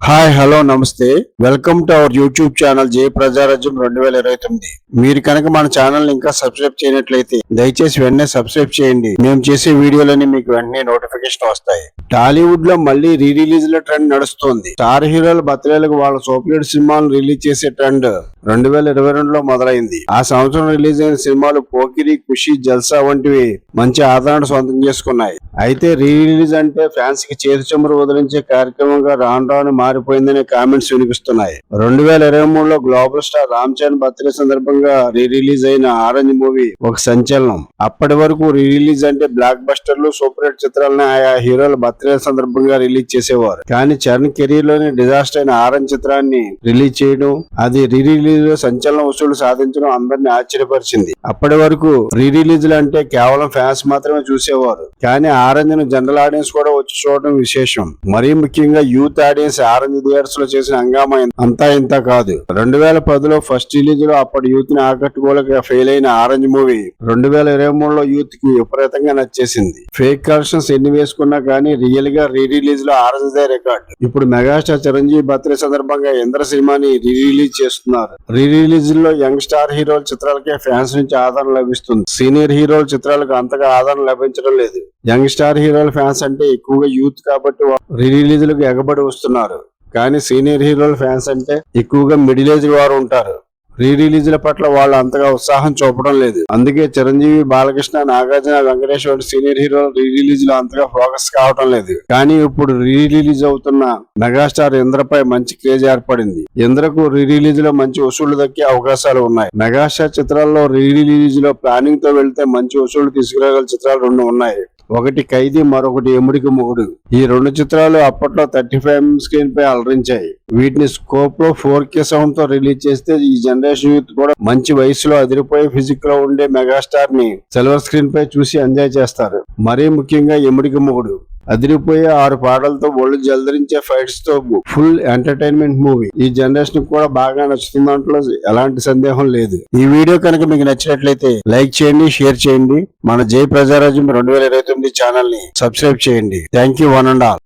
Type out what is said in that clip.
Hi hello నమస్తే welcome to our YouTube channel జై ప్రజారాజ్యం 2029. మీరు కనుక మన ఛానల్ ఇంకా సబ్స్క్రైబ్ చేయనట్లయితే దయచేసి వెంటనే సబ్స్క్రైబ్ చేయండి. మేము చేసే వీడియోలన్నీ మీకు వెంటనే నోటిఫికేషన్ వస్తాయి. టాలీవుడ్ లో మళ్ళీ రీ రిలీజ్ ల ట్రెండ్ నడుస్తోంది. స్టార్ హీరోల బర్త్డేలకు వాళ్ళ సూపర్ హిట్ సినిమాలను రిలీజ్ చేసే ట్రెండ్ 2022లో మొదలైంది. ఆ సంవత్సరం రిలీజ్ అయిన సినిమాలు పోకిరి, ఖుషి, జల్సా వంటివి మంచి ఆదరణ సొంతం చేసుకున్నాయి. అయితే రీ రిలీజ్ అంటే ఫ్యాన్స్ కి చేతి చెమరు వదిలించే కార్యక్రమంగా రాను రాను మారిపోయిందనే కామెంట్స్ వినిపిస్తున్నాయి. 2023లో global star Ram Charan birthday సందర్భంగా రీ రిలీజ్ అయిన ఆరెంజ్ మూవీ ఒక సంచలనం. అప్పటి వరకు రీ రిలీజ్ అంటే బ్లాక్ బస్టర్లు, సూపర్ హిట్ చిత్రాలను ఆయా హీరోల బర్త్డే సందర్భంగా రిలీజ్ చేసేవారు. కానీ చరణ్ కెరీర్ లోని డిజాస్టర్ అయిన ఆరెంజ్ చిత్రాన్ని రిలీజ్ చేయడం, అది రీ రిలీజ్ లో సంచలన వసూలు సాధించడం అందరినీ ఆశ్చర్యపరిచింది. అప్పటి వరకు రీ రిలీజ్ అంటే కేవలం ఫ్యాన్స్ మాత్రమే చూసేవారు. కానీ ఆరెంజ్ ను జనరల్ ఆడియన్స్ కూడా వచ్చి చూడడం విశేషం. మరీ ముఖ్యంగా యూత్ ఆడియన్స్ ఆరెంజ్ థియేటర్స్ లో చేసిన హంగామా అంతా ఇంత కాదు. 2010లో ఫస్ట్ రిలీజ్ లో అప్పటి యూత్ ని ఆకట్టుకోలేక ఫెయిల్ అయిన ఆరెంజ్ మూవీ 2023లో యూత్ కి విపరీతంగా నచ్చేసింది. ఫేక్ కలెక్షన్స్ ఎన్ని వేసుకున్నా కానీ రియల్ గా రీ రిలీజ్ లో ఆరెంజ్ దే రికార్డ్. ఇప్పుడు మెగాస్టార్ చిరంజీవి బర్త్డే సందర్భంగా ఇంద్ర సినిమాని రీ రిలీజ్ చేస్తున్నారు. రీ రిలీజ్ లో యంగ్ స్టార్ హీరోల చిత్రాలకే ఫ్యాన్స్ నుంచి ఆదరణ లభిస్తుంది. సీనియర్ హీరోల చిత్రాలకు అంతగా ఆదరణ లభించడం లేదు. యంగ్ స్టార్ హీరోల ఫ్యాన్స్ అంటే ఎక్కువగా యూత్ కాబట్టి రీ రిలీజ్ లకు ఎగబడి వస్తున్నారు. కానీ సీనియర్ హీరోల ఫ్యాన్స్ అంటే ఎక్కువగా మిడిల్ ఏజ్ వారు ఉంటారు. రీ రిలీజ్ల పట్ల వాళ్ళు అంతగా ఉత్సాహం చూపడం లేదు. అందుకే చిరంజీవి, బాలకృష్ణ, నాగార్జున, వెంకటేష్ వంటి సీనియర్ హీరోలు రీ రిలీజ్ లో అంతగా ఫోకస్ కావడం లేదు. కానీ ఇప్పుడు రీ రిలీజ్ అవుతున్న మెగాస్టార్ ఇంద్రపై మంచి క్రేజ్ ఏర్పడింది. ఇంద్రకు రీ రిలీజ్ లో మంచి వసూళ్లు దక్కే అవకాశాలు ఉన్నాయి. మెగాస్టార్ చిత్రాల్లో రీ రిలీజ్ లో ప్లానింగ్ తో వెళ్తే మంచి వసూళ్లు తీసుకురాగల చిత్రాలు 2 ఉన్నాయి. ఒకటి ఖైదీ, మరొకటి ఎముడికి మొగుడు. ఈ 2 చిత్రాలు అప్పట్లో 35 స్క్రీన్ పై అలరించాయి. వీటిని స్కోప్ లో 4K సౌండ్ తో రిలీజ్ చేస్తే ఈ జనరేషన్ యూత్ కూడా మంచి వయసులో అదిరిపోయే ఫిజిక్ లో ఉండే మెగాస్టార్ ని సిల్వర్ స్క్రీన్ పై చూసి ఎంజాయ్ చేస్తారు. మరీ ముఖ్యంగా ఎముడికి మొగుడు అదిరిపోయే 6 పాటలతో ఒళ్ళు జలదరించే ఫైట్స్ తో ఫుల్ ఎంటర్టైన్మెంట్ మూవీ. ఈ జనరేషన్ కూడా బాగా నచ్చుతుంది దాంట్లో ఎలాంటి సందేహం లేదు. ఈ వీడియో కనుక మీకు నచ్చినట్లయితే లైక్ చేయండి, షేర్ చేయండి. మన జై ప్రజారాజ్యం 2029 ఛానల్ ని సబ్స్క్రైబ్ చేయండి. Thank you one and all.